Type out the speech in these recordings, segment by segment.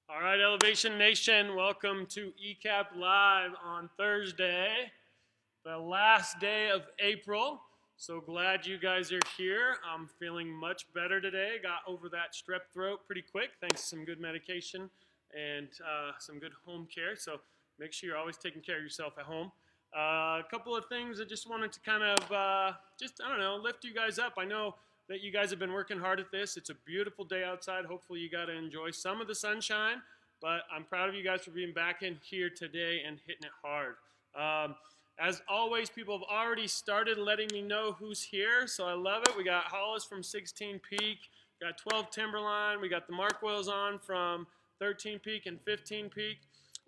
All right, Elevation Nation, welcome to ECAP Live on Thursday, the last day of April. So glad you guys are here. I'm feeling much better today. Got over that strep throat pretty quick thanks to some good medication and some good home care. So make sure you're always taking care of yourself at home. A couple of things I just wanted to kind of lift you guys up. I know that you guys have been working hard at this. It's a beautiful day outside. Hopefully you got to enjoy some of the sunshine, but I'm proud of you guys for being back in here today and hitting it hard. As always, people have already started letting me know who's here, so I love it. We got Hollis from 16 Peak, got 12 Timberline, we got the Markwells on from 13 Peak and 15 Peak.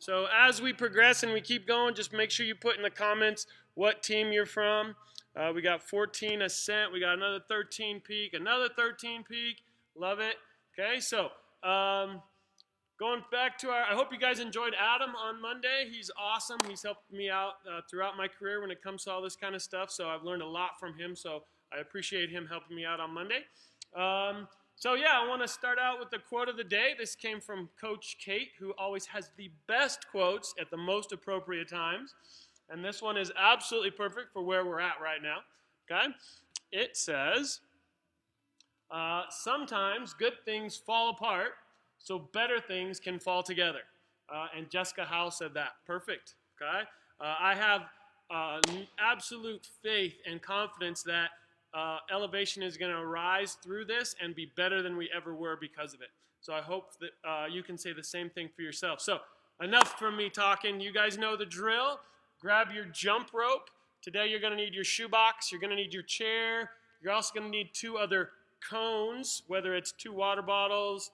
So as we progress and we keep going, just make sure you put in the comments what team you're from. We got 14 Ascent. We got another 13 Peak, another 13 Peak. Love it. Okay, so going back to I hope you guys enjoyed Adam on Monday. He's awesome. He's helped me out throughout my career when it comes to all this kind of stuff. So I've learned a lot from him. So I appreciate him helping me out on Monday. So yeah, I want to start out with the quote of the day. This came from Coach Kate, who always has the best quotes at the most appropriate times. And this one is absolutely perfect for where we're at right now. Okay? It says, sometimes good things fall apart so better things can fall together. And Jessica Howe said that. Perfect. Okay? I have absolute faith and confidence that Elevation is going to rise through this and be better than we ever were because of it. So I hope that you can say the same thing for yourself. So enough from me talking. You guys know the drill. Grab your jump rope. Today you're going to need your shoebox. You're going to need your chair. You're also going to need 2 other cones, whether it's 2 water bottles,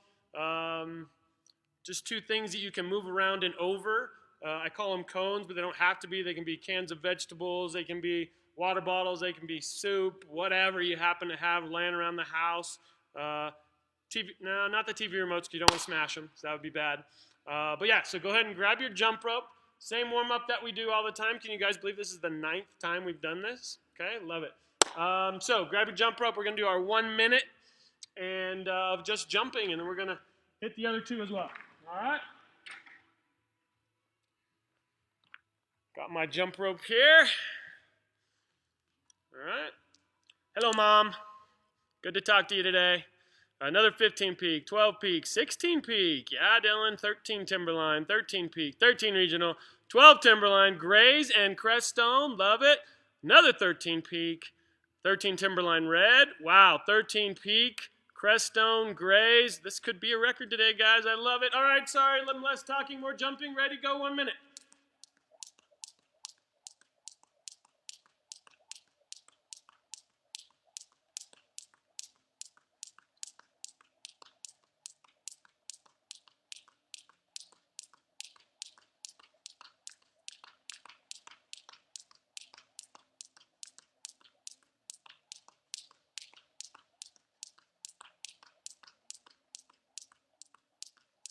just 2 things that you can move around and over. I call them cones, but they don't have to be. They can be cans of vegetables. They can be water bottles. They can be soup, whatever you happen to have laying around the house. TV, no, not the TV remotes because you don't want to smash them, so that would be bad. But yeah, so go ahead and grab your jump rope. Same warm-up that we do all the time. Can you guys believe this is the 9th time we've done this? Okay, love it. So grab your jump rope. We're going to do our 1 minute and of just jumping, and then we're going to hit the other 2 as well. All right? Got my jump rope here. All right. Hello, Mom. Good to talk to you today. Another 15 Peak, 12 Peak, 16 Peak. Yeah, Dylan, 13 Timberline, 13 Peak, 13 Regional, 12 Timberline, Grays and Creststone. Love it. Another 13 Peak, 13 Timberline Red. Wow, 13 Peak, Creststone, Grays. This could be a record today, guys. I love it. All right, sorry, less talking, more jumping. Ready, go, 1 minute.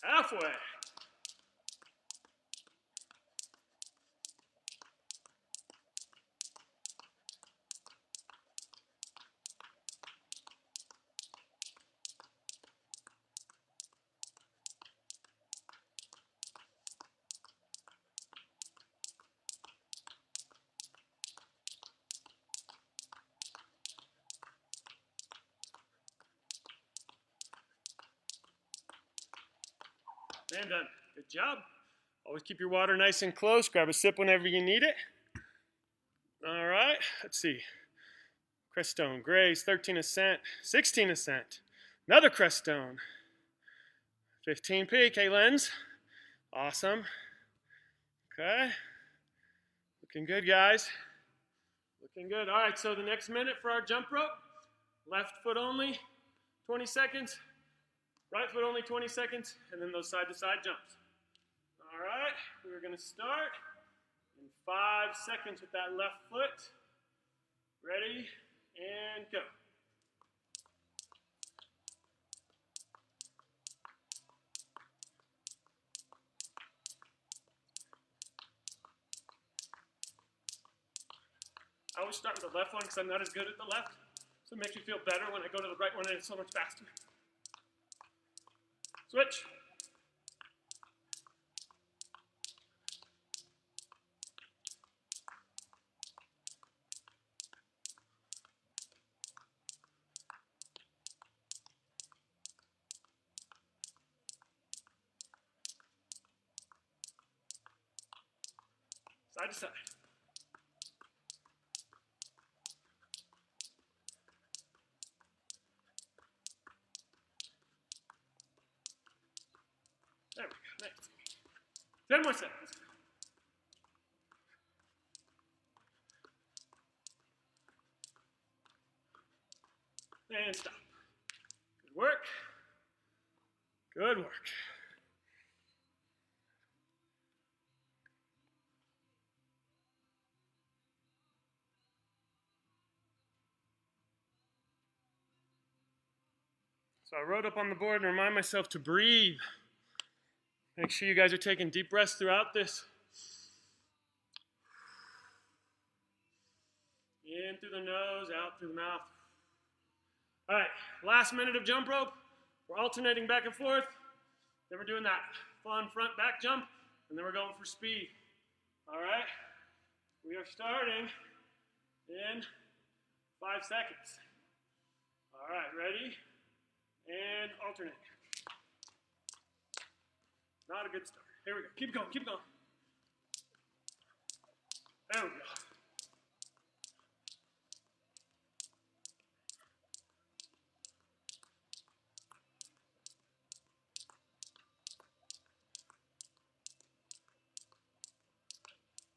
Halfway. And done. Good job. Always keep your water nice and close. Grab a sip whenever you need it. All right. Let's see. Creststone, Grays, 13 Ascent, 16 Ascent. Another Creststone. 15 Peak. Hey, Lens. Awesome. Okay. Looking good, guys. Looking good. All right, so the next minute for our jump rope. Left foot only, 20 seconds. Right foot only 20 seconds, and then those side-to-side jumps. All right, we're going to start in 5 seconds with that left foot. Ready, and go. I always start with the left one because I'm not as good at the left, so it makes me feel better when I go to the right one and it's so much faster. Switch. Side to side. There we go. Nice. 10 more seconds. And stop. Good work. Good work. So I wrote up on the board and remind myself to breathe. Make sure you guys are taking deep breaths throughout this. In through the nose, out through the mouth. All right, last minute of jump rope. We're alternating back and forth. Then we're doing that fun front back jump, and then we're going for speed. All right, we are starting in 5 seconds. All right, ready? And alternate. Not a good start. Here we go. Keep going, keep going. There we go.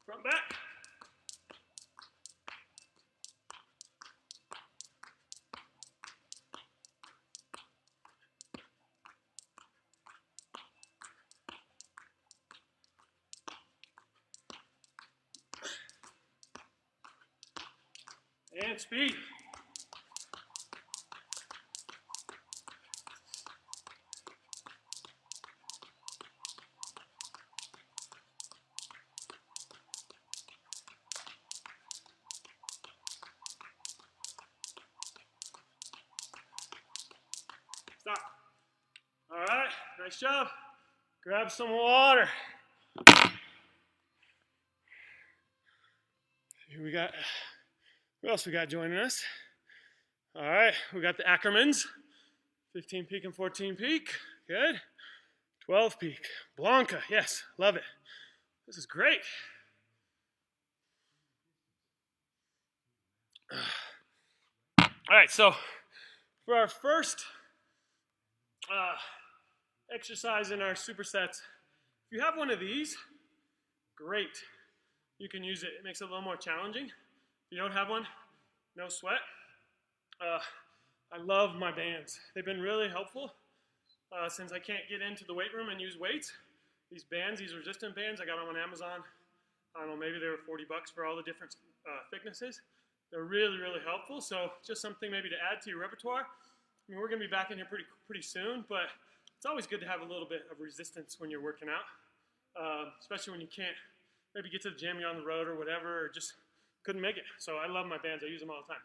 Front back. And speed. Stop. All right, nice job. Grab some water. Here we got, who else we got joining us? All right, we got the Ackermans. 15 peak and 14 peak, good. 12 peak, Blanca, yes, love it. This is great. All right, so for our first exercise in our supersets, if you have one of these, great. You can use it. It makes it a little more challenging. If you don't have one, no sweat. I love my bands. They've been really helpful since I can't get into the weight room and use weights. These bands, these resistant bands, I got them on Amazon. I don't know, maybe they were $40 for all the different thicknesses. They're really, really helpful. So just something maybe to add to your repertoire. I mean, we're going to be back in here pretty soon, but it's always good to have a little bit of resistance when you're working out, especially when you can't maybe get to the gym, you're on the road or whatever, or just couldn't make it. So I love my bands. I use them all the time.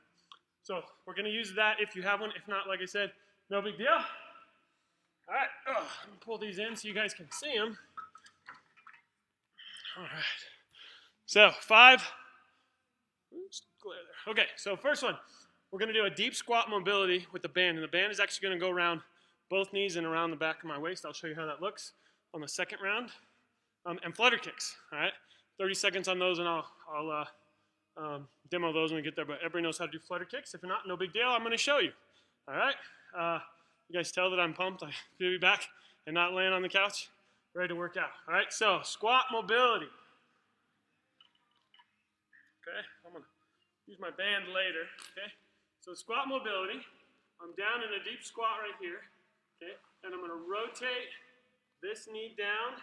So we're going to use that if you have one. If not, like I said, no big deal. All right, let me pull these in so you guys can see them. All right. So 5. Oops, glare there. Okay, so first one, we're going to do a deep squat mobility with the band. And the band is actually going to go around both knees and around the back of my waist. I'll show you how that looks on the second round. And flutter kicks, all right? 30 seconds on those, and I'll demo those when we get there. But everybody knows how to do flutter kicks. If not, no big deal. I'm going to show you, all right? You guys tell that I'm pumped. I feel be back and not laying on the couch, ready to work out. All right, so squat mobility. Okay, I'm going to use my band later, okay? So squat mobility, I'm down in a deep squat right here, okay? And I'm going to rotate this knee down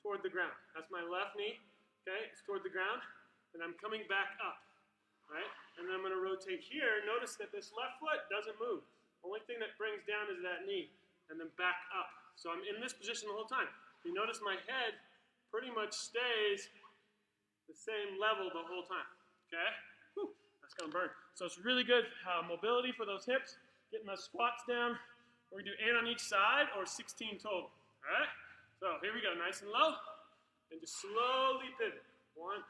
toward the ground. That's my left knee, okay? It's toward the ground, and I'm coming back up, right? And then I'm going to rotate here. Notice that this left foot doesn't move. Only thing that brings down is that knee, and then back up. So I'm in this position the whole time. You notice my head pretty much stays the same level the whole time, okay? Whew, that's gonna burn. So it's really good mobility for those hips, getting those squats down. We're gonna do 8 on each side or 16 total, all right? So here we go, nice and low, and just slowly pivot. 1,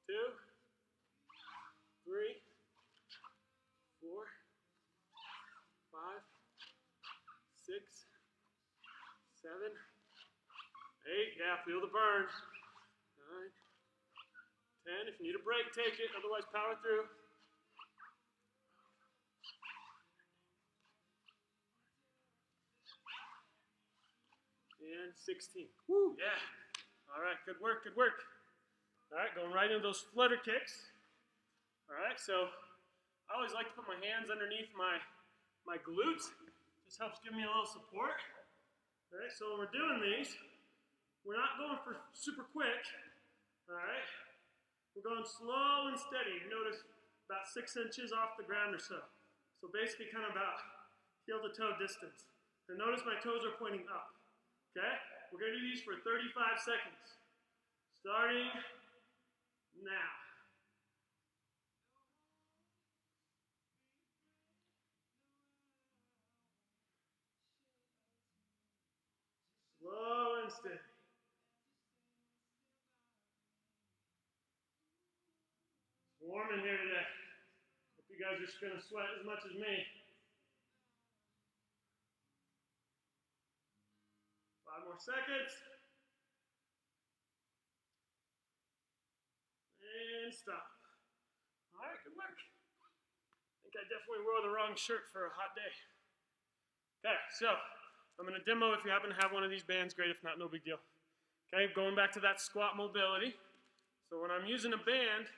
2, 3, 4, 5, 6, 7, 8, yeah, feel the burn. 9, 10. If you need a break, take it. Otherwise, power through. And 16. Woo, yeah. All right, good work, good work. All right, going right into those flutter kicks. All right, so I always like to put my hands underneath my glutes. This helps give me a little support. All right, so when we're doing these, we're not going for super quick. All right, we're going slow and steady. You notice about 6 inches off the ground or so. So basically kind of about heel to toe distance. And notice my toes are pointing up. Okay, we're going to do these for 35 seconds. Starting now. Slow and steady. It's warm in here today. Hope you guys are just going to sweat as much as me. 5 more seconds. And stop. All right, good work. I think I definitely wore the wrong shirt for a hot day. Okay, so I'm going to demo if you happen to have one of these bands. Great, if not, no big deal. Okay, going back to that squat mobility. So when I'm using a band,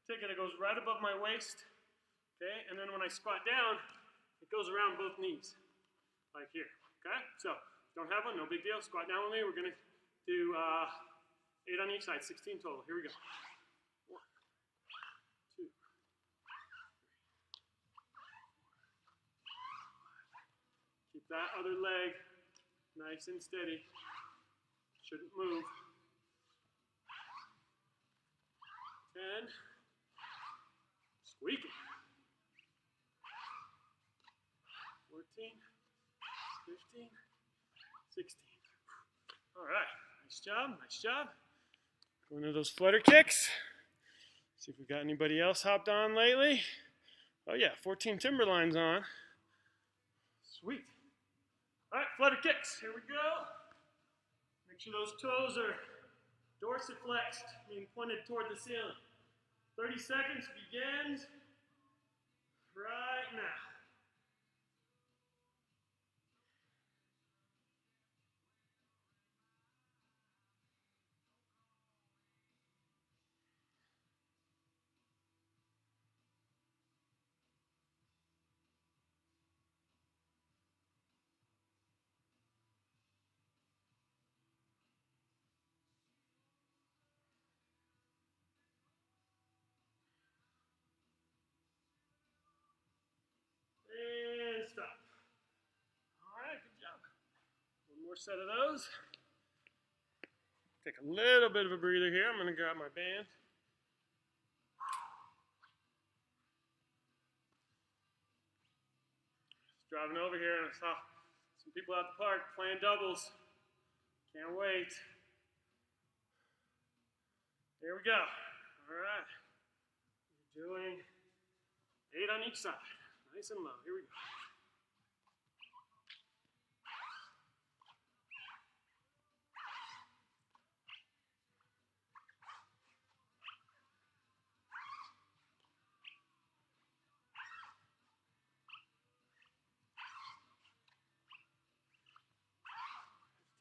take it goes right above my waist. Okay, and then when I squat down, it goes around both knees, like here. Okay, so don't have one, no big deal. Squat down with me. We're going to do 8 on each side, 16 total. Here we go. 1, 2, 3. Keep that other leg nice and steady. Shouldn't move. 10. Squeak it. 14. 15. 16. All right. Nice job. Nice job. Going to those flutter kicks. See if we got anybody else hopped on lately. Oh yeah, 14 Timberline's on. Sweet. All right, flutter kicks. Here we go. Make sure those toes are dorsiflexed, meaning pointed toward the ceiling. 30 seconds begins right now. And stop. All right, good job. One more set of those. Take a little bit of a breather here. I'm going to grab my band. Just driving over here and I saw some people at the park playing doubles. Can't wait. Here we go. All right. You're doing 8 on each side. Nice and low. Here we go.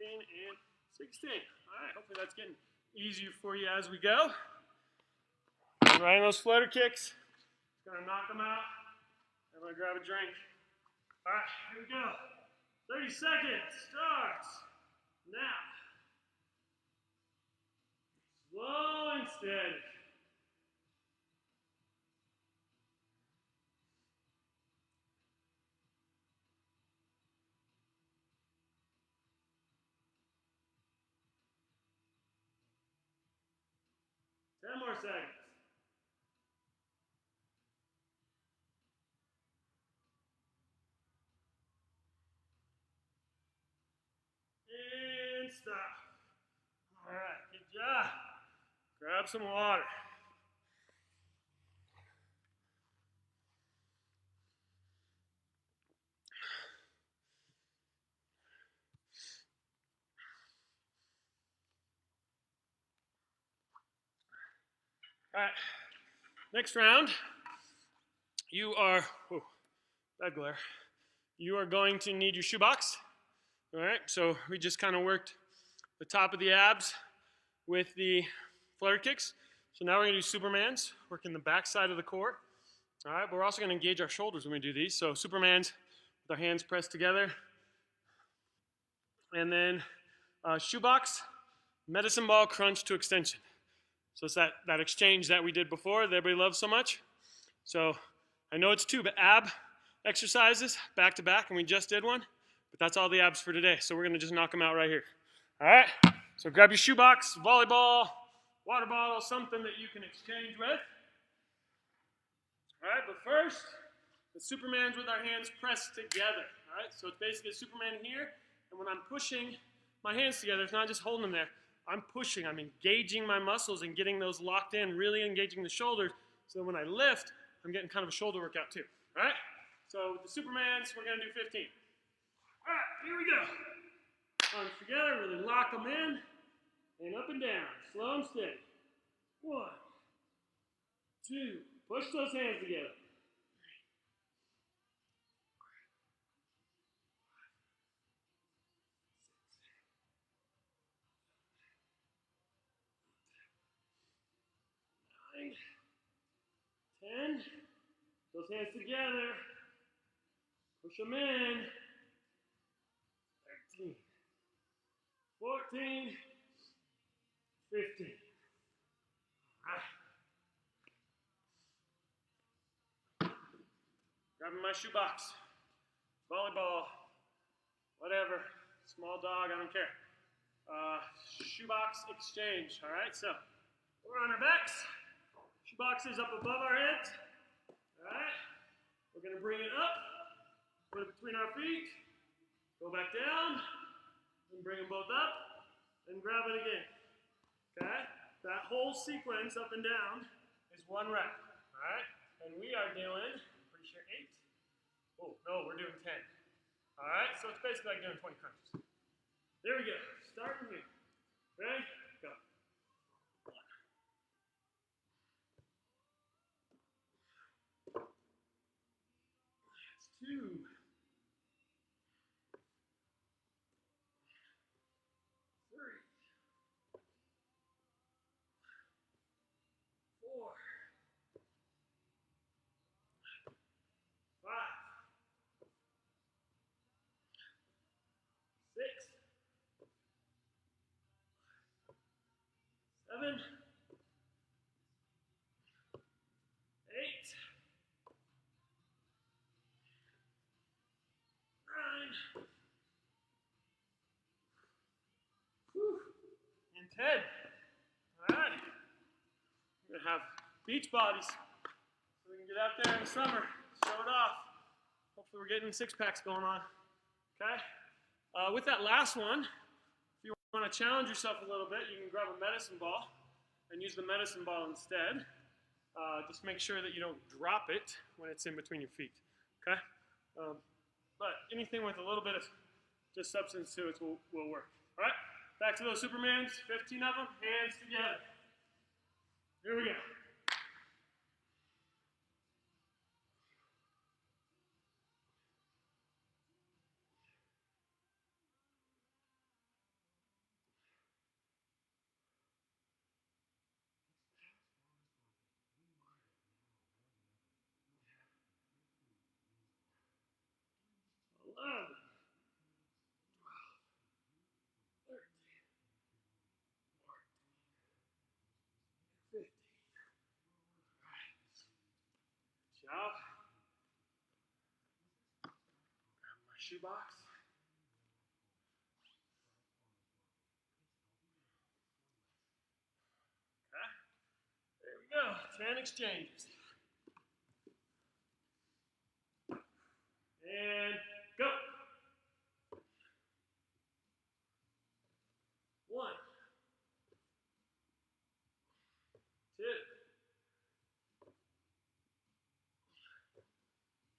And 16. All right, hopefully that's getting easier for you as we go. Right in those flutter kicks. Just gonna knock them out. I'm gonna grab a drink. All right, here we go. 30 seconds starts now. Slow and steady. Ten more seconds. And stop. All right, good job. Grab some water. All right, next round, you are, whoa, bad glare. You are going to need your shoebox. All right, so we just kind of worked the top of the abs with the flutter kicks. So now we're gonna do Supermans, working the back side of the core. All right, but we're also gonna engage our shoulders when we do these. So Supermans with our hands pressed together. And then shoebox, medicine ball crunch to extension. So it's that exchange that we did before that everybody loves so much. So I know it's two, but ab exercises back to back, and we just did one. But that's all the abs for today. So we're gonna just knock them out right here. All right, so grab your shoebox, volleyball, water bottle, something that you can exchange with. All right, but first, the Supermans with our hands pressed together. All right, so it's basically a Superman here, and when I'm pushing my hands together, it's not just holding them there. I'm pushing, I'm engaging my muscles and getting those locked in, really engaging the shoulders, so that when I lift, I'm getting kind of a shoulder workout too. All right, so with the Supermans, we're gonna do 15. All right, here we go. Arms together, really lock them in, and up and down, slow and steady. 1, 2, push those hands together. 9, 10, those hands together, push them in. 13, 14, 15. All right. Grabbing my shoebox, volleyball, whatever, small dog, I don't care. Shoebox exchange, all right? So we're on our backs, shoebox is up above our heads, all right? We're gonna bring it up, put it between our feet, go back down, and bring them both up, and grab it again, okay? That whole sequence up and down is 1 rep, all right? And we are doing, pretty sure 8. Oh, no, we're doing 10. All right, so it's basically like doing 20 crunches. There we go, starting here. Ready? Go. 1. That's 2. 3. 4. 5. 6. 7. 8. 9. Whew. And 10. All right. We're gonna have beach bodies so we can get out there in the summer, show it off. Hopefully we're getting 6-packs going on, okay? With that last one, if you want to challenge yourself a little bit, you can grab a medicine ball and use the medicine ball instead. Just make sure that you don't drop it when it's in between your feet, okay? But anything with a little bit of just substance to it will work. All right, back to those Supermans, 15 of them, hands together. Here we go. Job. Grab my shoebox. Okay. There we go. 10 exchanges. And go. 1, 2,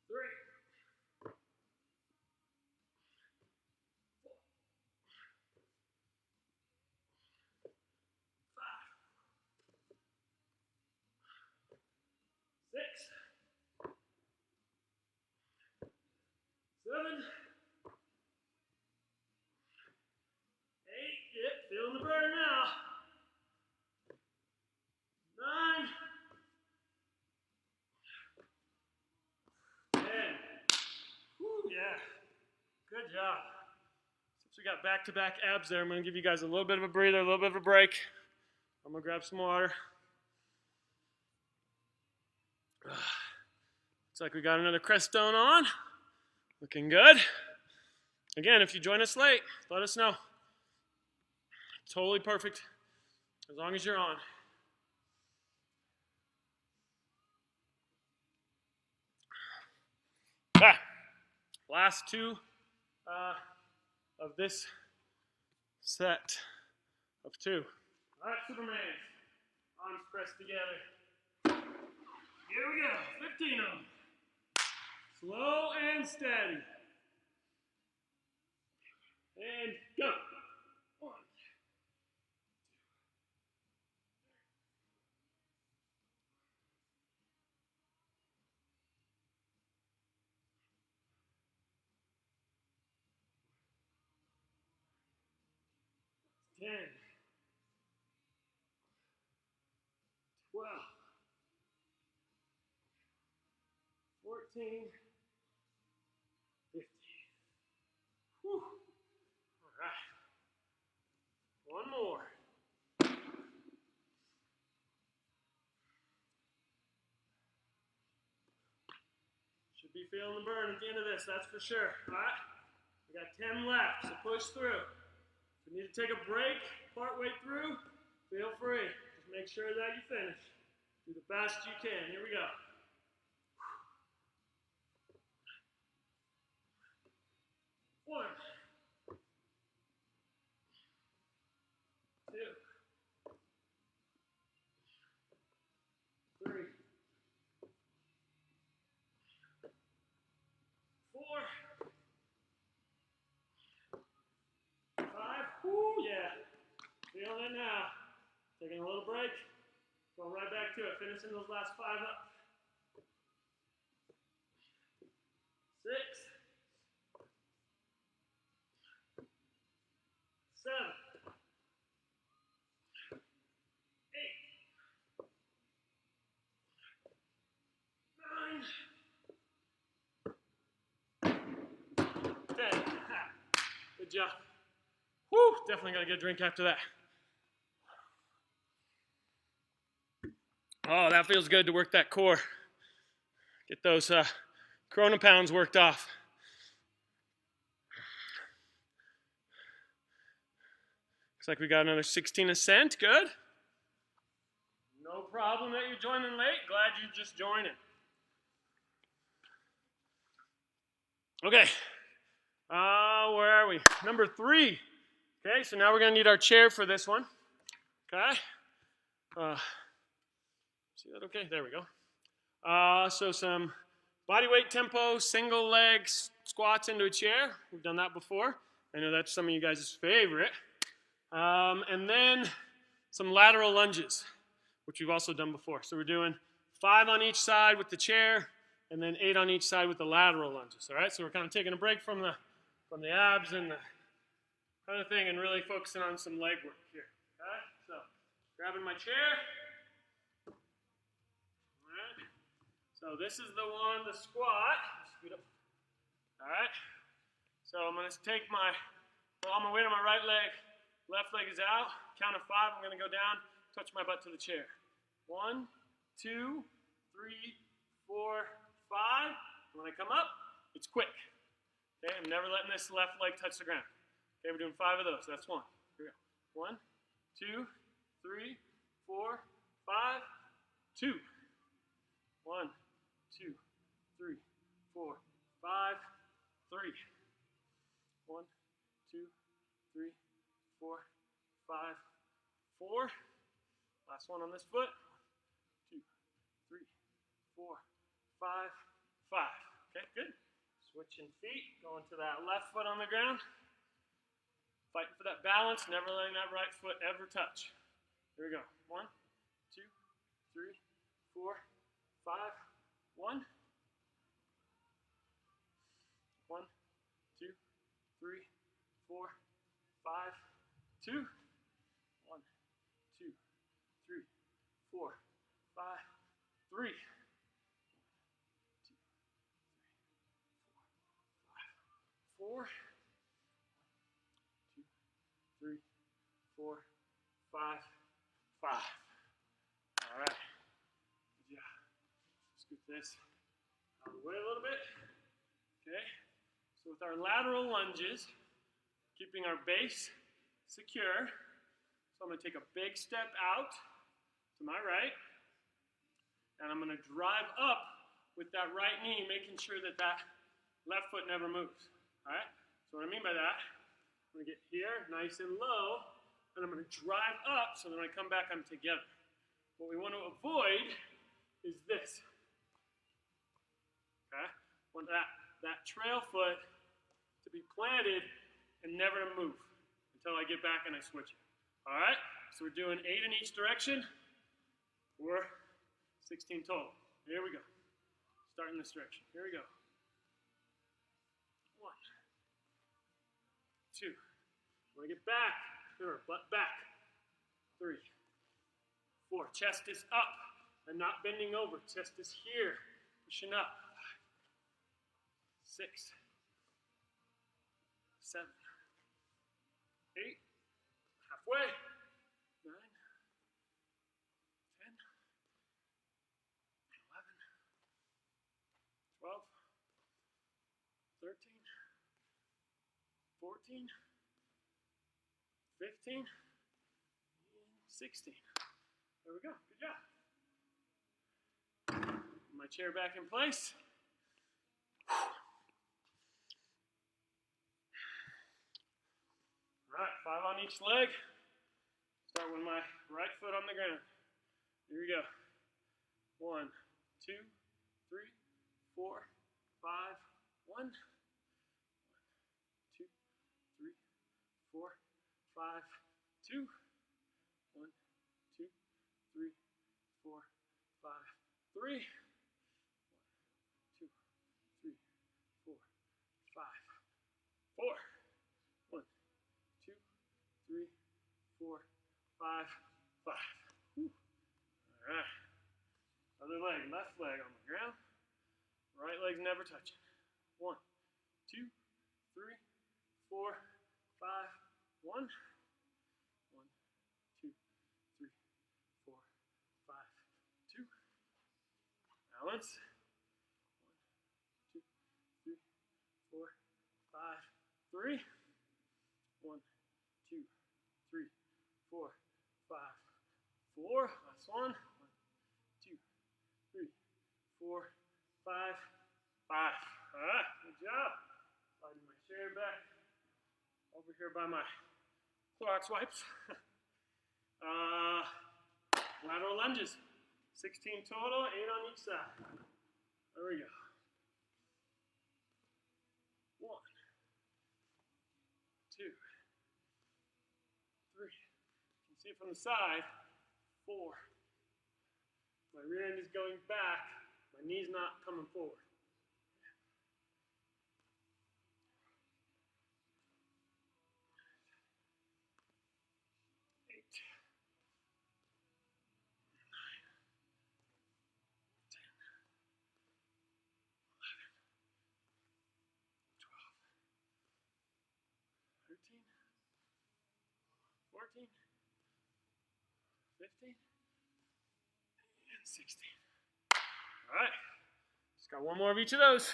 3, 4, 5, better now. 9, 10. Woo, yeah. Good job. Since we got back-to-back abs there, I'm going to give you guys a little bit of a breather, a little bit of a break. I'm going to grab some water. Looks like we got another Crestone on. Looking good. Again, if you join us late, let us know. Totally perfect, as long as you're on. Last two of this set of 2. All right, Superman. Arms pressed together. Here we go. 15 of them. Slow and steady. And go. 1, 10, 12, 14, 15. Whew. All right. One more. Should be feeling the burn at the end of this, that's for sure. All right. We got 10 left, so push through. If you need to take a break partway through, feel free. Just make sure that you finish. Do the best you can. Here we go. 1, 2, 3, 4, 5. Woo, yeah. Feeling it now. Taking a little break. Going right back to it. Finishing those last 5 up. 6, 7, 8, 9, 10. Good job. Woo, definitely got to get a drink after that. Oh, that feels good to work that core. Get those Corona pounds worked off. Looks like we got another 16 ascent. Good. No problem that you're joining late. Glad you just joined it. Okay. Where are we? Number 3. Okay, so now we're going to need our chair for this one. Okay. See that okay? There we go. So some body weight tempo, single leg squats into a chair. We've done that before. I know that's some of you guys' favorite. And then some lateral lunges, which we've also done before. So we're doing 5 on each side with the chair, and then 8 on each side with the lateral lunges. All right, so we're kind of taking a break from the abs and the kind of thing, and really focusing on some leg work here. Okay, so grabbing my chair. All right. So this is the one, the squat. Scoot up. All right. So I'm going to take pull all my weight on my right leg. Left leg is out. Count of 5. I'm going to go down, touch my butt to the chair. 1, 2, 3, 4, 5. When I come up, it's quick. Okay, I'm never letting this left leg touch the ground. Okay, we're doing 5 of those. That's 1. Here we go. 1, 2, 3, 4, 5, 2. 1, 2, 3, 4, 5, 3. 1, 2, 3, 4, 5, 4. Last one on this foot. 2, 3, 4, 5, 5. Okay, good. Switching feet, going to that left foot on the ground. Fighting for that balance, never letting that right foot ever touch. Here we go. 1, 2, 3, 4, 5, 1. 1, 2, 3, 4, 5, 2. 4. 2, 3, 4, 5, 5. All right. Good job. Scoot this out of the way a little bit. Okay. So with our lateral lunges, keeping our base secure. So I'm going to take a big step out to my right. And I'm going to drive up with that right knee, making sure that that left foot never moves. All right? So what I mean by that, I'm going to get here, nice and low, and I'm going to drive up so that when I come back, I'm together. What we want to avoid is this. Okay? I want that trail foot to be planted and never to move until I get back and I switch it. All right? So we're doing 8 in each direction. 4, 16 total. Here we go. Starting this direction. Here we go. 1, 2. When I get back, remember, butt back. 3, 4. Chest is up and not bending over. Chest is here, pushing up. 6, 7, 8. Halfway. 9, 10, 11, 12, 13, 14, 15, and 16. There we go. Good job. Put my chair back in place. All right, 5 on each leg. Start with my right foot on the ground. Here we go. 1, 2, 3, 4, 5, 1. 1, 2, 3, 4, 5, 2. 1, 2, 3, 4, 5, 3. 1, 2, 3, 4, 5, 4. 1, 2, 3, 4, 5, 5. Whew. All right. Other leg, left leg on the ground. Right leg's never touching. 1, 2, 3, 4, 5, 1. 1, 2, 3, 4, 5, 2. Balance. 1, 2, 3, 4, 5, 3. 1, 2, 3, 4, 5, 4. Last one. 1, 2, 3, 4, 5, 5. All right, good job. Sliding my chair back over here by my Clorox wipes. Lateral lunges. 16 total, 8 on each side. There we go. 1, 2, 3. You can see it from the side. 4. My rear end is going back. My knee's not coming forward. 8, 9, 10, 11, 12, 13, 14, 15, and 16. All right, just got one more of each of those.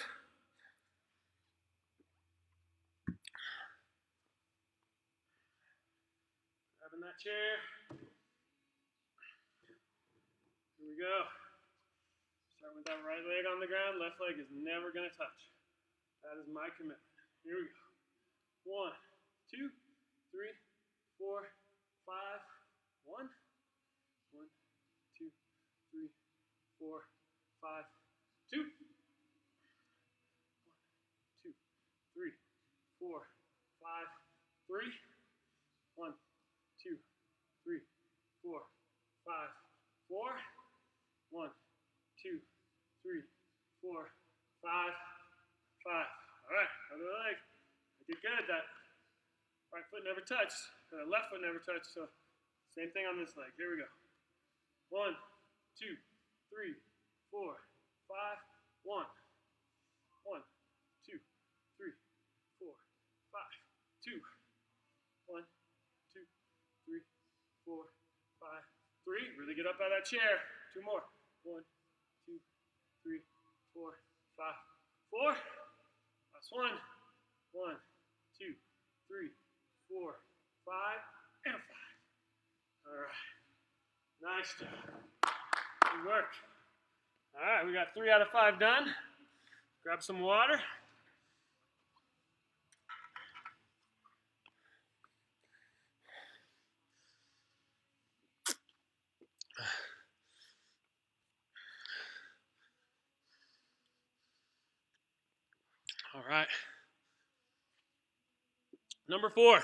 Grabbing that chair. Here we go. Start with that right leg on the ground. Left leg is never going to touch. That is my commitment. Here we go. 1, 2, 3, 4, 5. 1, 1, 2, 3, 4, 5, 2. 1, 2, 3, 4, 5, 3. 1, 2, 3, 4, 5, 4. 1, 2, 3, 4, 5, 5. All right, other leg. I did good. That right foot never touched. That left foot never touched. So same thing on this leg. Here we go. 1, 2, 3, 4, 5. 1, 1, 2, 3, 4, 2. 1, 2, 3, 4, 5, 3. Really get up out of that chair. 2 more. 1, 2, 3, 4, 5, 4. Last one. 1, 2, 3, 4, 5, and 5. All right. Nice job. Good work. All right, we got 3 out of 5 done. Grab some water. All right. Number 4.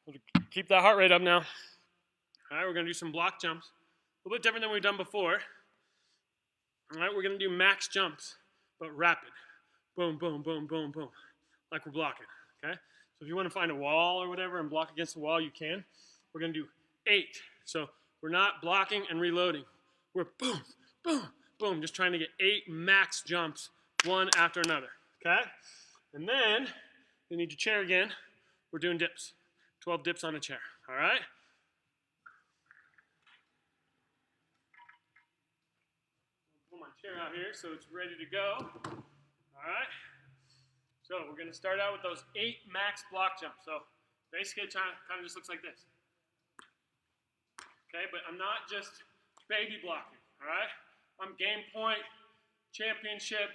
We'll keep that heart rate up now. All right, we're going to do some block jumps. A little bit different than we've done before. All right, we're going to do max jumps, but rapid. Boom, boom, boom, boom, boom, like we're blocking, okay? So if you want to find a wall or whatever and block against the wall, you can. We're going to do 8. So we're not blocking and reloading. We're boom, boom, boom, just trying to get 8 max jumps, one after another, okay? And then you need your chair again. We're doing dips, 12 dips on a chair, all right? Pull my chair out here so it's ready to go, all right? So we're going to start out with those 8 max block jumps. So basically it kind of just looks like this. Okay, but I'm not just baby blocking, all right? I'm game point, championship,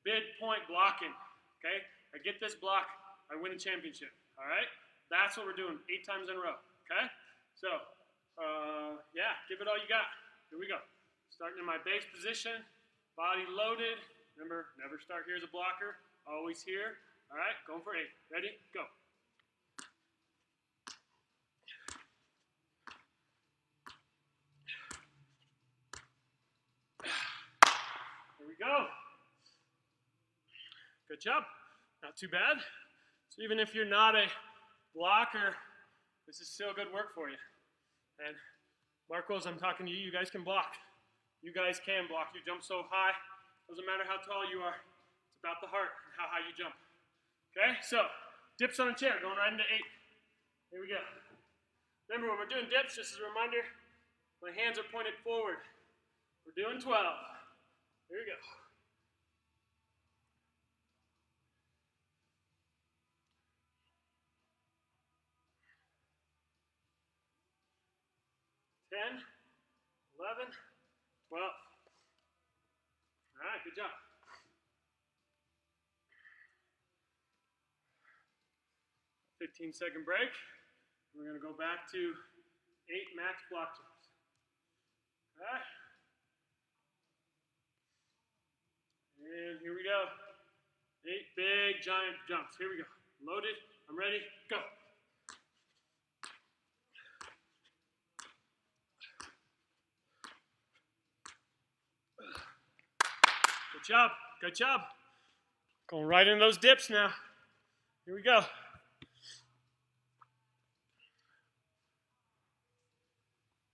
bid point blocking, okay? I get this block, I win a championship, all right? That's what we're doing 8 times in a row, okay? So, yeah, give it all you got. Here we go. Starting in my base position, body loaded. Remember, never start here as a blocker. Always here. All right, going for 8. Ready? Go. Here we go. Good job. Not too bad. So even if you're not a blocker, this is still good work for you. And Marcos, I'm talking to you. You guys can block. You guys can block. You jump so high. Doesn't matter how tall you are. It's about the heart and how high you jump. Okay, so dips on a chair, going right into 8. Here we go. Remember, when we're doing dips, just as a reminder, my hands are pointed forward. We're doing 12. Here we go. Ten, 11, 12. All right, good job. 15-second break. We're going to go back to 8 max block jumps. All right. And here we go. 8 big giant jumps. Here we go. Loaded. I'm ready. Go. Good job. Good job. Going right into those dips now. Here we go.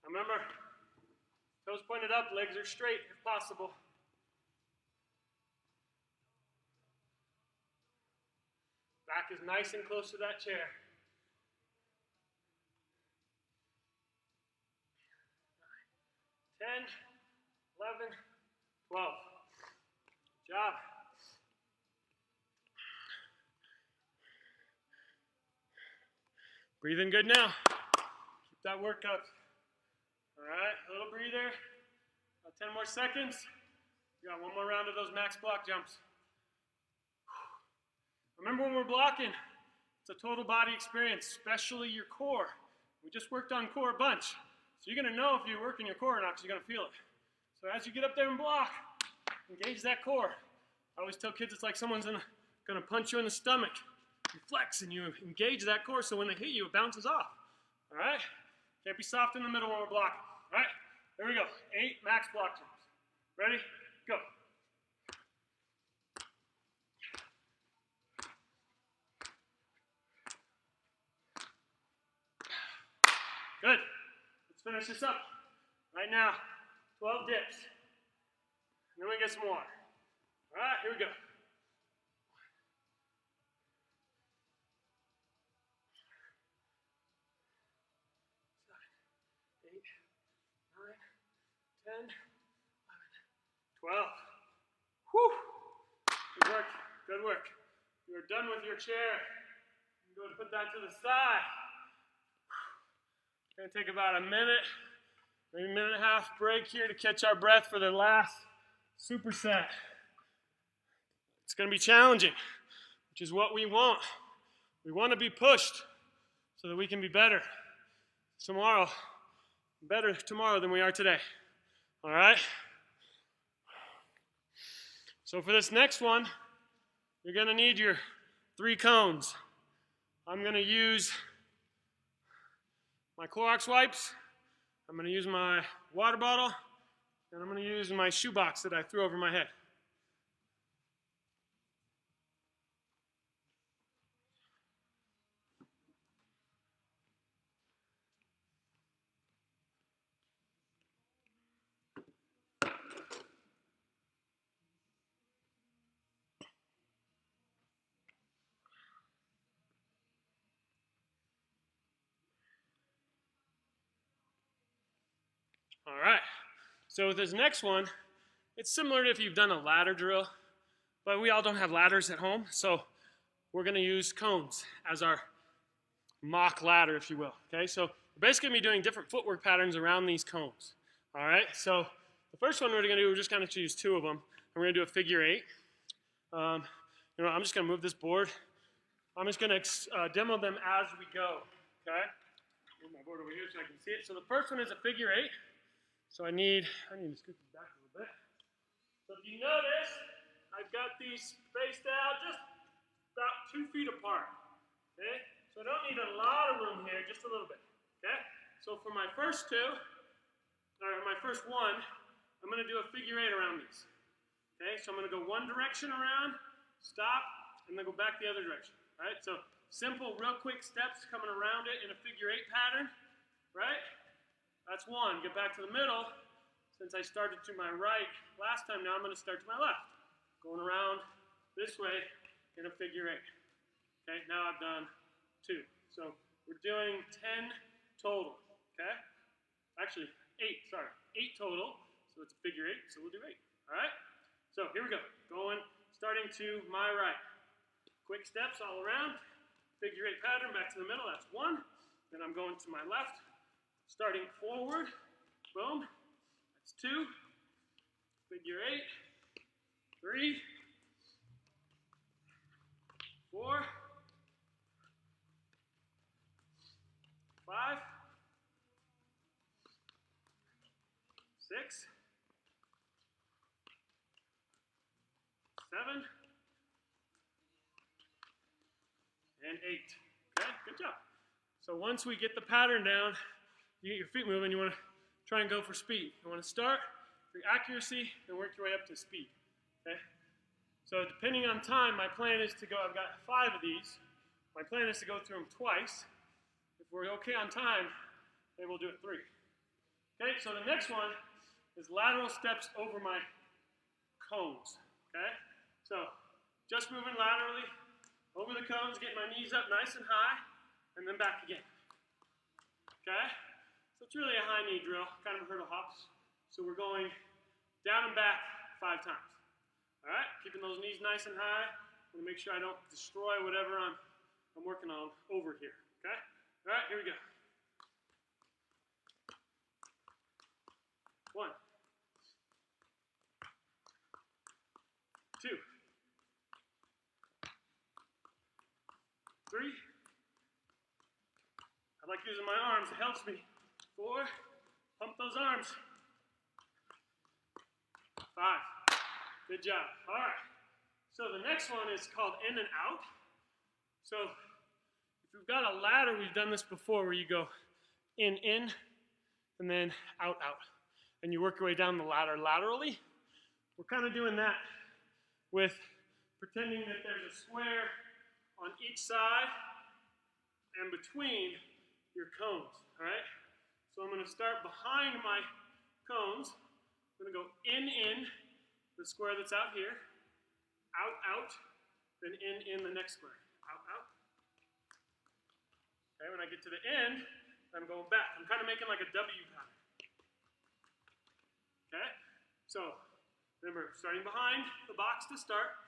Remember, toes pointed up, legs are straight if possible. Back is nice and close to that chair. 10, 11, 12. Good job. Breathing good now. Keep that work up. All right, a little breather. About 10 more seconds. We got one more round of those max block jumps. Remember, when we're blocking, it's a total body experience, especially your core. We just worked on core a bunch. So you're going to know if you're working your core or not because you're going to feel it. So as you get up there and block, engage that core. I always tell kids it's like someone's going to punch you in the stomach. You flex and you engage that core so when they hit you, it bounces off. All right? Can't be soft in the middle when we're blocking. All right? There we go. 8 max block jumps. Ready? Go. Good. Let's finish this up. Right now, 12 dips. And then we get some water. All right, here we go. 8, 9, 10, 11, 12. Whew. Good work. Good work. You are done with your chair. You can go to put that to the side. We're going to take about a minute, maybe a minute and a half break here to catch our breath for the last superset. It's going to be challenging, which is what we want. We want to be pushed so that we can be better tomorrow, better tomorrow than we are today. All right? So for this next one, you're going to need your 3 cones. I'm going to use my Clorox wipes, I'm going to use my water bottle, and I'm going to use my shoebox that I threw over my head. All right, so with this next one, it's similar to if you've done a ladder drill, but we all don't have ladders at home, so we're going to use cones as our mock ladder, if you will. Okay, so we're basically going to be doing different footwork patterns around these cones. All right, so the first one we're going to do, we're just going to choose 2 of them, and we're going to do a figure 8. I'm just going to move this board. I'm just going to demo them as we go. Okay, move my board over here so I can see it. So the first one is a figure 8. So I need to scoot this back a little bit. So if you notice, I've got these spaced out just about 2 feet apart. Okay? So I don't need a lot of room here, just a little bit. Okay? So for my first 2, or my first one, I'm going to do a figure 8 around these. Okay? So I'm going to go one direction around, stop, and then go back the other direction. Right? So simple, real quick steps coming around it in a figure 8 pattern. Right? That's 1. Get back to the middle. Since I started to my right last time, now I'm going to start to my left. Going around this way in a figure 8. Okay, now I've done 2. So we're doing 10 total. Okay? Actually, 8, sorry. 8 total. So it's a figure 8, so we'll do 8. All right? So here we go. Starting to my right. Quick steps all around. Figure 8 pattern, back to the middle. That's 1. Then I'm going to my left. Starting forward, boom, that's 2, figure 8, 3, 4, 5, 6, 7, and 8. Okay, good job. So once we get the pattern down, you get your feet moving, you want to try and go for speed. You want to start your accuracy and work your way up to speed. Okay? So depending on time, my plan is to go, I've got 5 of these. My plan is to go through them twice. If we're okay on time, then we'll do it 3. Okay, so the next one is lateral steps over my cones. Okay? So just moving laterally over the cones, getting my knees up nice and high, and then back again. Okay? So it's really a high knee drill, kind of a hurdle hops. So we're going down and back 5 times. All right? Keeping those knees nice and high. I want to make sure I don't destroy whatever I'm working on over here. Okay? All right, here we go. 1, 2, 3. I like using my arms, it helps me. 4, pump those arms. 5, good job. All right, so the next one is called in and out. So if we've got a ladder, we've done this before where you go in, and then out, out. And you work your way down the ladder laterally. We're kind of doing that with pretending that there's a square on each side and between your cones, all right? So I'm going to start behind my cones. I'm going to go in, the square that's out here, out, out, then in the next square, out, out. Okay, when I get to the end, I'm going back. I'm kind of making like a W pattern. So remember, starting behind the box to start,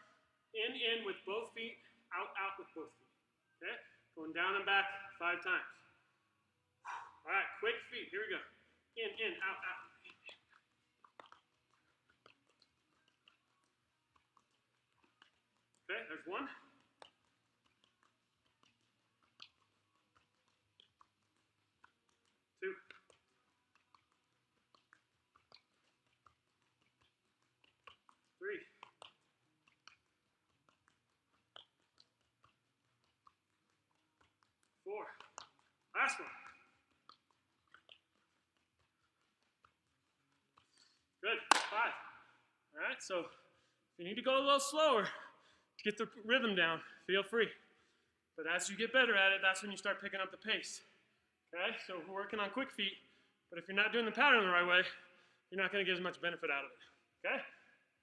in with both feet, out with both feet. Okay? Going down and back 5 times. All right, quick feet. Here we go. In, out. Okay, there's 1. 2. 3. 4. Last one. Good. 5. All right, so if you need to go a little slower to get the rhythm down, feel free. But as you get better at it, that's when you start picking up the pace. Okay, so we're working on quick feet, but if you're not doing the pattern the right way, you're not going to get as much benefit out of it. Okay,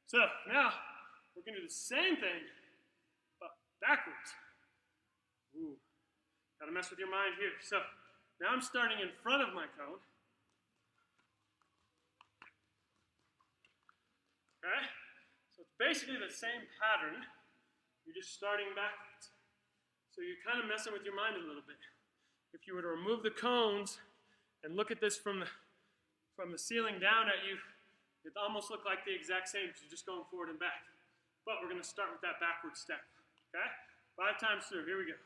so now we're going to do the same thing, but backwards. Ooh, got to mess with your mind here. So now I'm starting in front of my cone. Okay, so it's basically the same pattern. You're just starting backwards. So you're kind of messing with your mind a little bit. If you were to remove the cones and look at this from the ceiling down at you, it almost look like the exact same. So you're just going forward and back. But we're going to start with that backward step. Okay? 5 times through. Here we go.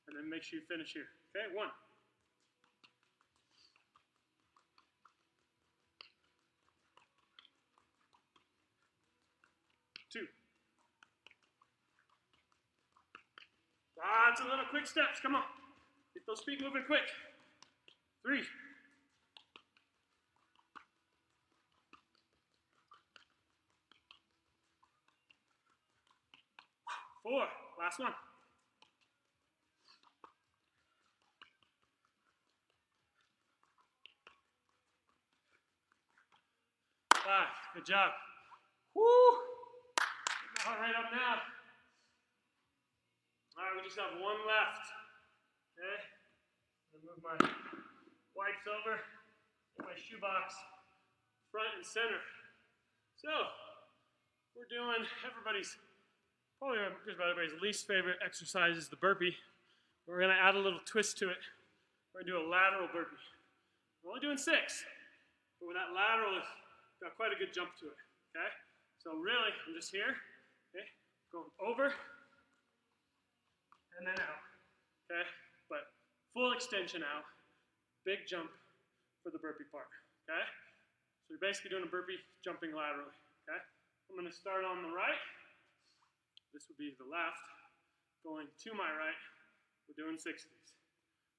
And then make sure you finish here. Okay? 1. 2. Lots of little quick steps. Come on. Get those feet moving quick. 3. 4. Last one. 5. Good job. Woo! All right, up now. All right, we just have 1 left. Okay? I'm gonna move my wipes over, get my shoebox front and center. So, we're doing probably just about everybody's least favorite exercise is the burpee. We're gonna add a little twist to it. We're gonna do a lateral burpee. We're only doing 6, but with that lateral, it's got quite a good jump to it, okay? So really, I'm just here, okay? Going over, and then out, okay? But full extension out, big jump for the burpee part, okay? So you're basically doing a burpee jumping laterally, okay? I'm gonna start on the right. This would be the left. Going to my right, we're doing 6 of these.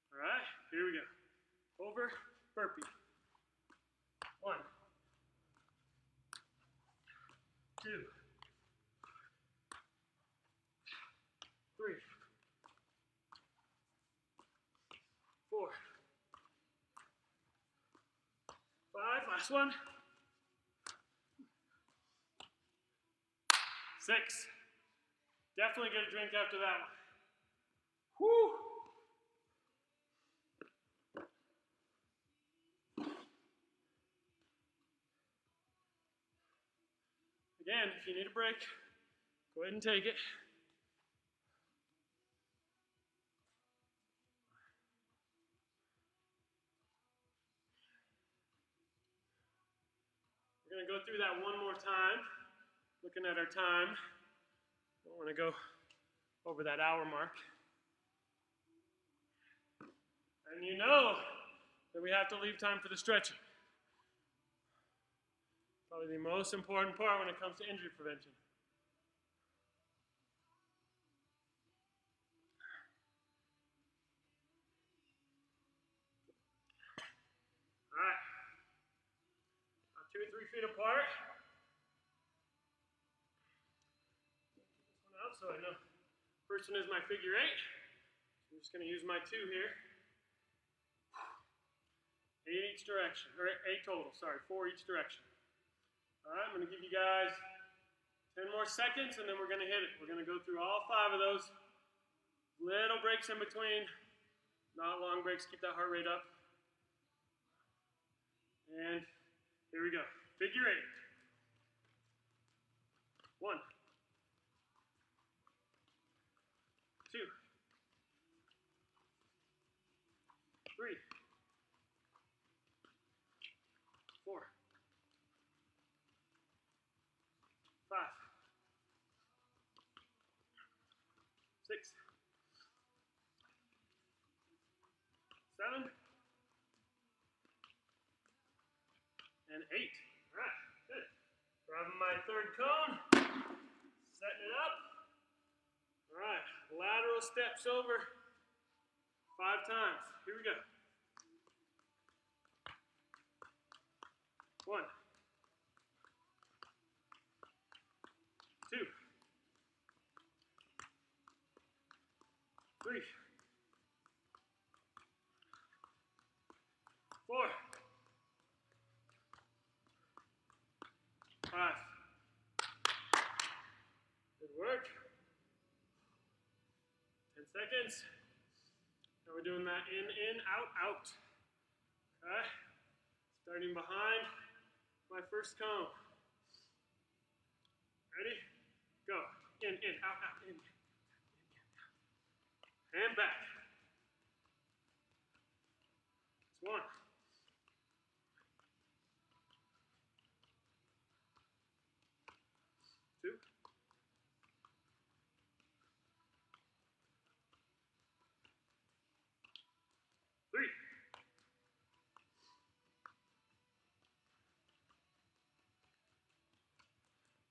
All right, here we go. Over, burpee. 1, 2, 3, 4, 5, last one. 6. Definitely get a drink after that one. Whew. Again, if you need a break, go ahead and take it. We're going to go through that one more time, looking at our time. Don't want to go over that hour mark. And you know that we have to leave time for the stretching. Probably the most important part when it comes to injury prevention. All right. About 2 or 3 feet apart. This one out so I know. First one is my figure 8. I'm just going to use my 2 here. 8 each direction, or 8 total, sorry, 4 each direction. All right, I'm going to give you guys 10 more seconds, and then we're going to hit it. We're going to go through all 5 of those. Little breaks in between. Not long breaks, keep that heart rate up. And here we go. Figure 8. 1, 2, 3, 4, 5, 6, 7, and 8. All right, good. Grabbing my third cone, setting it up. All right, lateral steps over 5 times. Here we go. 1, 2, 3, 4, 5. Good work. 10 seconds. Now we're doing that in, out, out. Okay? Starting behind my first cone. Ready? Go. In, out, out, in. And back. It's 1. 2. 3.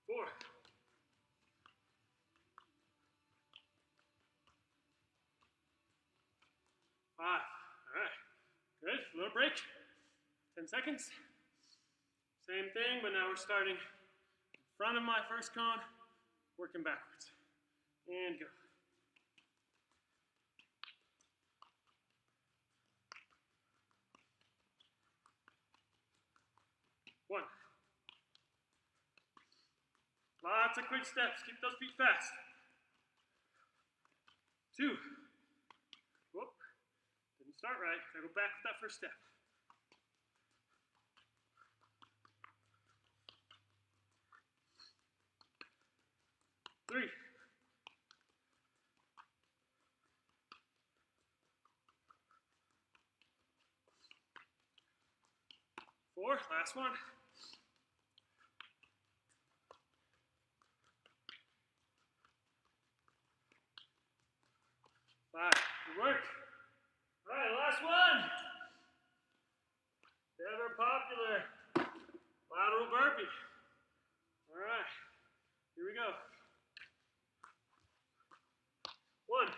4. 5. All right. Good. Little break. 10 seconds. Same thing, but now we're starting in front of my first cone, working backwards. And go. 1. Lots of quick steps. Keep those feet fast. 2. Whoop. Didn't start right. Gotta go back with that first step. 3. 4. Last one. 5. Good work. All right, last one. Ever popular lateral burpee. All right, here we go. 1, 2,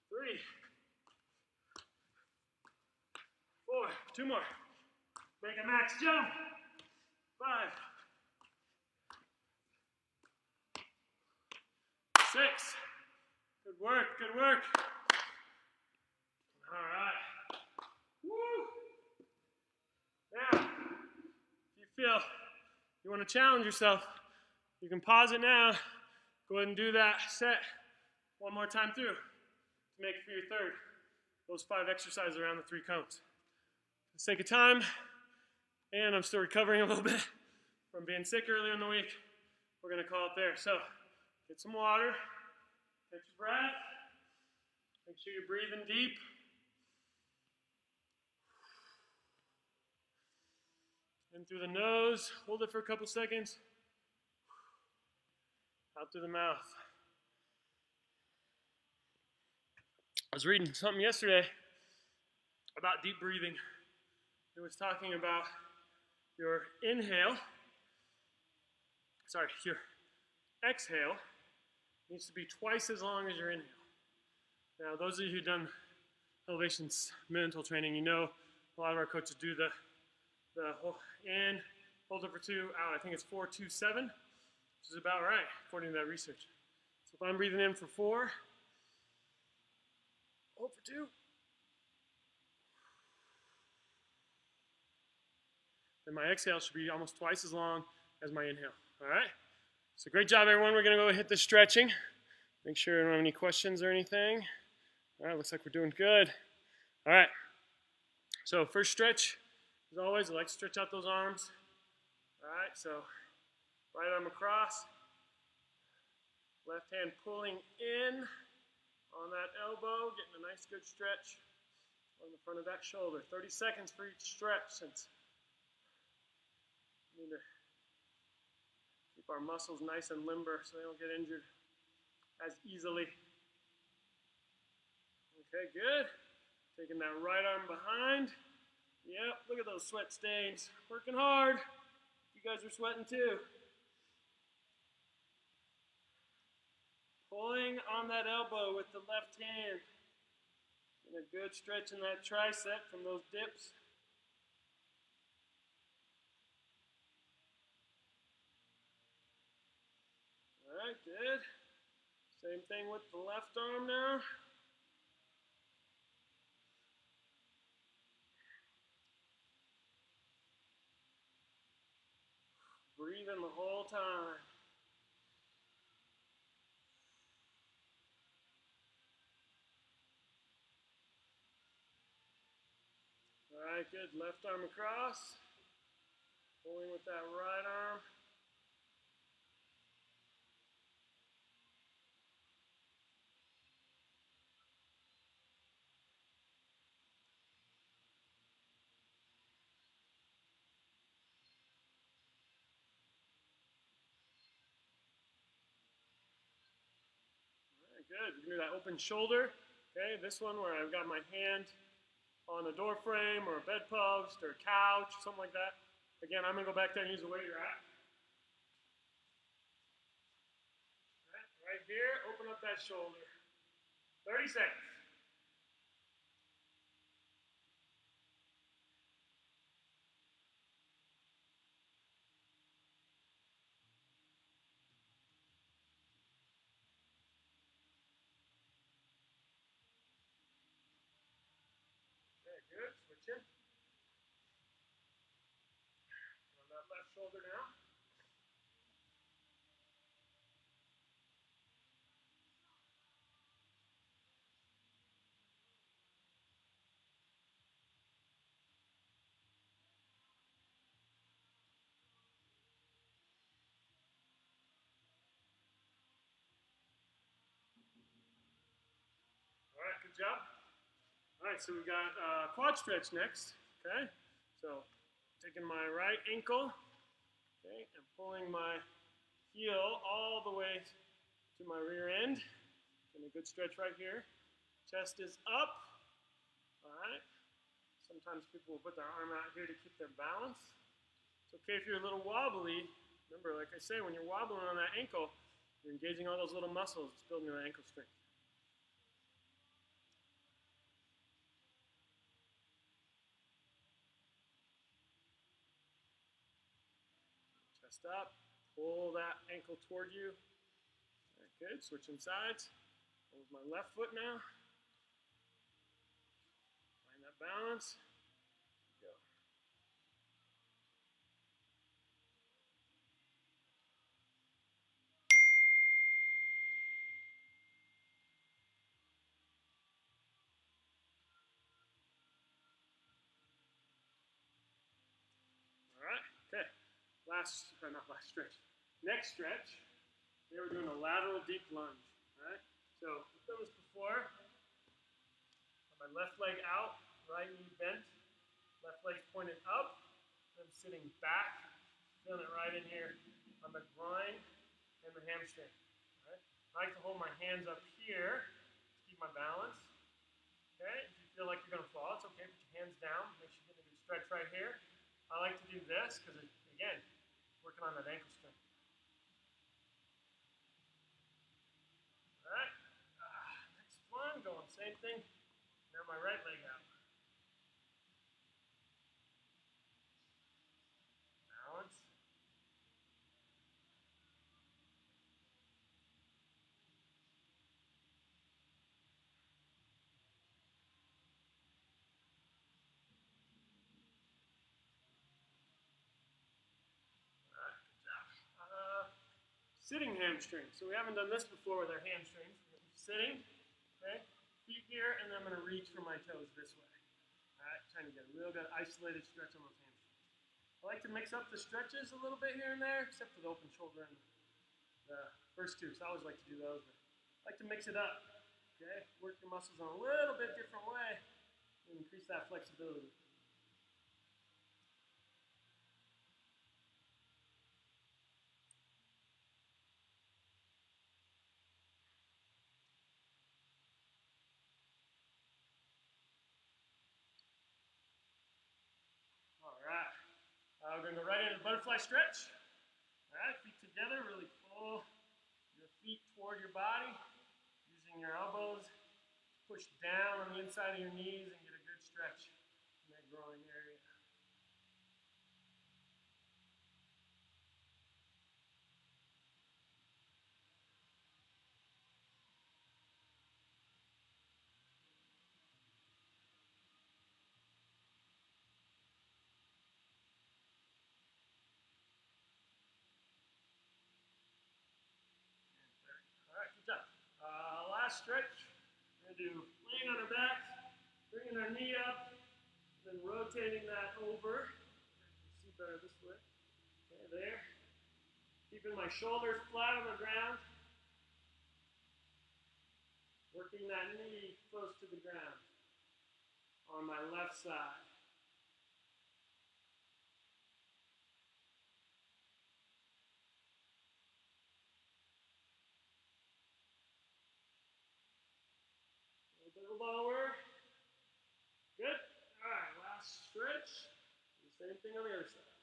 3, 4. 2 more. Make a max jump. 5, 6. Good work, good work. All right. Woo. Now, if you feel you want to challenge yourself, you can pause it now. Go ahead and do that set one more time through to make it for your third. Those 5 exercises around the 3 cones. For the sake of time, and I'm still recovering a little bit from being sick earlier in the week, we're going to call it there. So, get some water, catch your breath, make sure you're breathing deep. In through the nose, hold it for a couple seconds. Out through the mouth. I was reading something yesterday about deep breathing. It was talking about your exhale needs to be twice as long as your inhale. Now, those of you who've done elevations mental training, you know a lot of our coaches do the in, hold it for 2, out. I think it's 4, 2, 7, which is about right, according to that research. So if I'm breathing in for 4, hold for 2, then my exhale should be almost twice as long as my inhale. All right? So great job, everyone. We're going to go hit the stretching. Make sure I don't have any questions or anything. All right, looks like we're doing good. All right. So first stretch, as always, I like to stretch out those arms. All right, so right arm across. Left hand pulling in on that elbow, getting a nice good stretch on the front of that shoulder. 30 seconds for each stretch since we need to keep our muscles nice and limber so they don't get injured as easily. Okay, good. Taking that right arm behind. Yep, look at those sweat stains. Working hard. You guys are sweating too. Pulling on that elbow with the left hand. And a good stretch in that tricep from those dips. All right, good. Same thing with the left arm now. Breathing the whole time. All right, good. Left arm across. Pulling with that right arm. Good. You can do that open shoulder. Okay, this one where I've got my hand on a door frame or a bedpost or a couch, something like that. Again, I'm going to go back there and use the weight you're at. Right here, open up that shoulder. 30 seconds. Okay, good. Switch in. On that left shoulder now. All right, good job. All right, so we got quad stretch next. Okay, so taking my right ankle, okay, and pulling my heel all the way to my rear end. Getting a good stretch right here. Chest is up. All right. Sometimes people will put their arm out here to keep their balance. It's okay if you're a little wobbly. Remember, like I say, when you're wobbling on that ankle, you're engaging all those little muscles. It's building that ankle strength. Chest up. Pull that ankle toward you. Very good. Switching sides. With my left foot now. Find that balance. Go. All right. Okay. Not last stretch. Next stretch. Today we're doing a lateral deep lunge. All right. So we've done this before. My left leg out, right knee bent, left leg pointed up. I'm sitting back, feeling it right in here on the groin and the hamstring. All right. I like to hold my hands up here to keep my balance. Okay. If you feel like you're going to fall, it's okay. Put your hands down. Make sure you get a good stretch right here. I like to do this because, again, working on that ankle strength. All right. Next one, going same thing. Now my right leg out. Balance. sitting hamstring. So we haven't done this before with our hamstrings. Sitting, okay, feet here, and then I'm going to reach for my toes this way. All right, trying to get a real good isolated stretch on those hamstrings. I like to mix up the stretches a little bit here and there, except for the open shoulder and the first two. So I always like to do those, but I like to mix it up. Okay, work your muscles in a little bit different way and increase that flexibility. We're going to go right into the butterfly stretch. All right, feet together, really pull your feet toward your body, using your elbows to push down on the inside of your knees and get a good stretch in that groin area. Last stretch, we're going to do laying on our back, bringing our knee up, then rotating that over. You can see better this way. Okay, there. Keeping my shoulders flat on the ground. Working that knee close to the ground on my left side. Lower. Good. All right, last stretch. Do the same thing on the other side.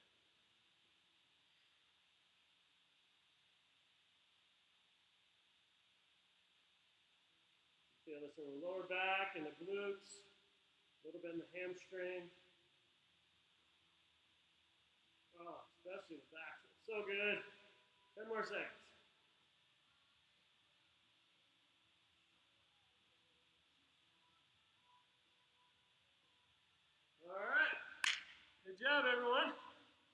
Feel this in the lower back and the glutes, a little bit in the hamstring. Oh, especially the back. So good. 10 more seconds. All right. Good job, everyone.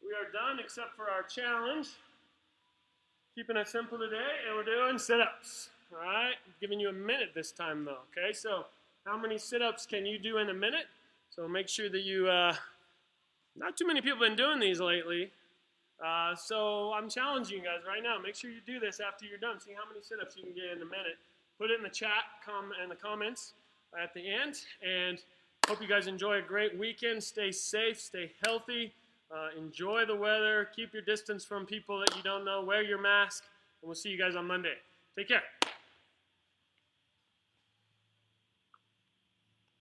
We are done except for our challenge. Keeping it simple today, and we're doing sit-ups. All right? I'm giving you a minute this time, though. Okay, so how many sit-ups can you do in a minute? So make sure that you, not too many people have been doing these lately. So I'm challenging you guys right now. Make sure you do this after you're done. See how many sit-ups you can get in a minute. Put it in the chat, in the comments at the end. And hope you guys enjoy a great weekend. Stay safe, stay healthy. Enjoy the weather. Keep your distance from people that you don't know. Wear your mask. And we'll see you guys on Monday. Take care.